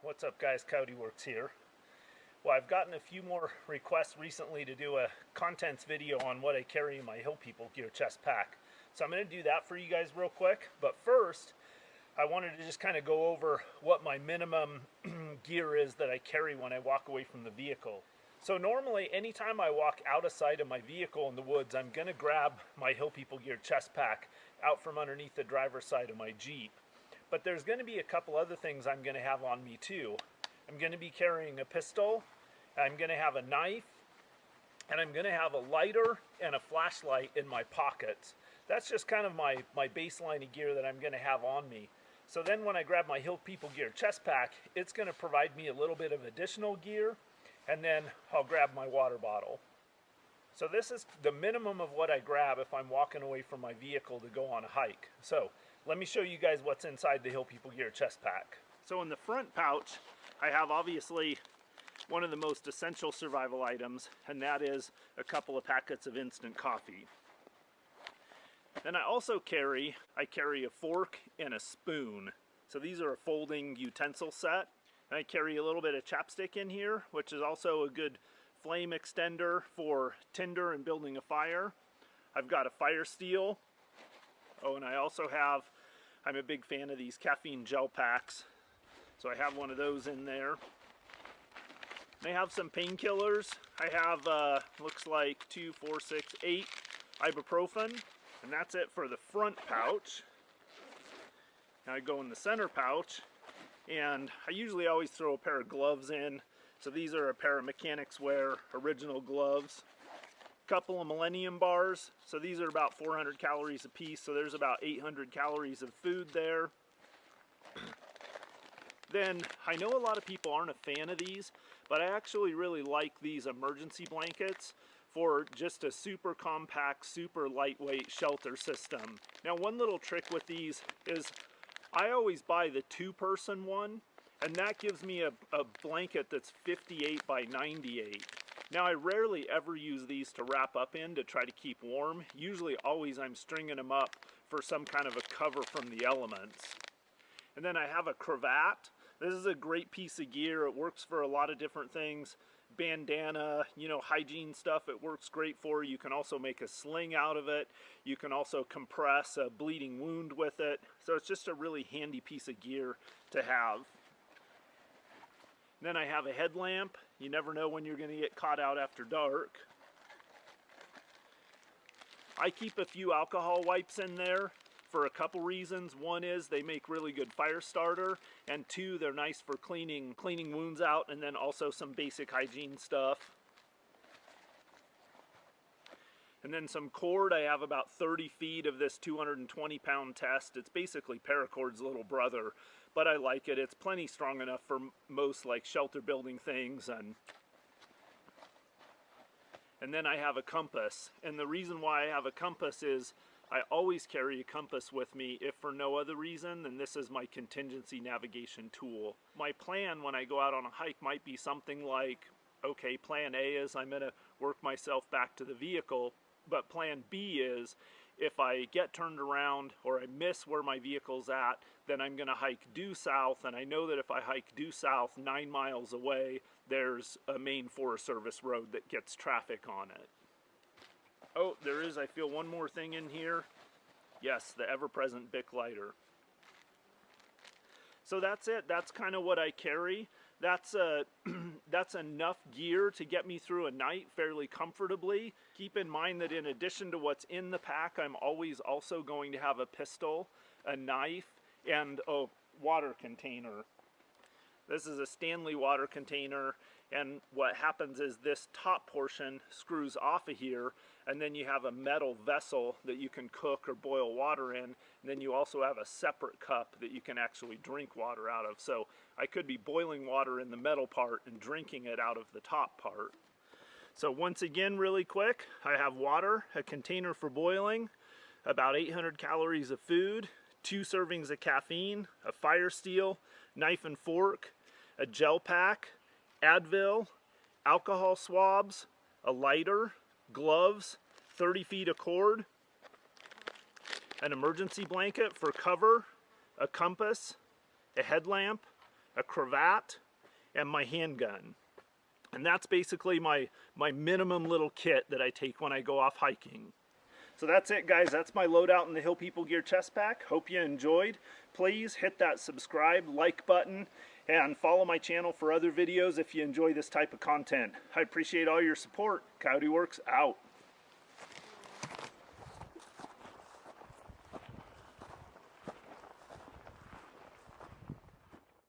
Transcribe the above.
What's up guys, Coyote Works here. Well, I've gotten a few more requests recently to do a contents video on what I carry in my Hill People gear chest pack. So I'm going to do that for you guys real quick. But first, I wanted to just kind of go over what my minimum gear is that I carry when I walk away from the vehicle. So normally, anytime I walk out of sight of my vehicle in the woods, I'm going to grab my Hill People gear chest pack out from underneath the driver's side of my Jeep. But there's going to be a couple other things I'm going to have on me too. I'm going to be carrying a pistol, I'm going to have a knife, and I'm going to have a lighter and a flashlight in my pockets. That's just kind of my baseline of gear that I'm going to have on me. So then when I grab my Hill People gear chest pack, it's going to provide me a little bit of additional gear, and then I'll grab my water bottle. So this is the minimum of what I grab if I'm walking away from my vehicle to go on a hike. So let me show you guys what's inside the Hill People gear chest pack. So in the front pouch, I have obviously one of the most essential survival items, and that is a couple of packets of instant coffee. Then I also carry a fork and a spoon. So these are a folding utensil set. And I carry a little bit of chapstick in here, which is also a good flame extender for tinder and building a fire. I've got a fire steel. Oh, and I also have, I'm a big fan of these caffeine gel packs. So I have one of those in there. They have some painkillers. I have, looks like 2, 4, 6, 8 ibuprofen. And that's it for the front pouch. Now I go in the center pouch. And I usually always throw a pair of gloves in. So these are a pair of Mechanics Wear original gloves. Couple of Millennium bars. So these are about 400 calories a piece. So there's about 800 calories of food there. Then I know a lot of people aren't a fan of these, but I actually really like these emergency blankets for just a super compact, super lightweight shelter system. Now one little trick with these is I always buy the 2-person one, and that gives me a blanket that's 58 by 98. Now I rarely ever use these to wrap up in to try to keep warm. Usually always I'm stringing them up for some kind of a cover from the elements. And then I have a cravat. This is a great piece of gear. It works for a lot of different things. Bandana, you know, hygiene stuff, it works great for. You can also make a sling out of it. You can also compress a bleeding wound with it. So it's just a really handy piece of gear to have. Then I have a headlamp. You never know when you're going to get caught out after dark. I keep a few alcohol wipes in there for a couple reasons. One is they make really good fire starter, and 2, they're nice for cleaning wounds out, and then also some basic hygiene stuff. And then some cord. I have about 30 feet of this 220-pound test. It's basically Paracord's little brother, but I like it. It's plenty strong enough for most like shelter building things. And then I have a compass. And the reason why I have a compass is I always carry a compass with me, if for no other reason, then this is my contingency navigation tool. My plan when I go out on a hike might be something like, okay, plan A is I'm gonna work myself back to the vehicle, but plan B is if I get turned around or I miss where my vehicle's at, then I'm gonna hike due south, and I know that if I hike due south 9 miles away, there's a main Forest Service road that gets traffic on it. Oh, there is, I feel, one more thing in here. Yes, the ever-present Bic lighter. So that's it. That's kind of what I carry. That's enough gear to get me through a night fairly comfortably. Keep in mind that in addition to what's in the pack, I'm always also going to have a pistol, a knife, and a water container. This is a Stanley water container, and what happens is this top portion screws off of here, and then you have a metal vessel that you can cook or boil water in, and then you also have a separate cup that you can actually drink water out of. So I could be boiling water in the metal part and drinking it out of the top part. So once again, really quick, I have water, a container for boiling, about 800 calories of food, 2 servings of caffeine, a fire steel, knife and fork, a gel pack, Advil, alcohol swabs, a lighter, gloves, 30 feet of cord, an emergency blanket for cover, a compass, a headlamp, a cravat, and my handgun. And that's basically my minimum little kit that I take when I go off hiking. So that's it, guys. That's my loadout in the Hill People Gear chest pack. Hope you enjoyed. Please hit that subscribe, like button, and follow my channel for other videos if you enjoy this type of content. I appreciate all your support. Coyote Works out.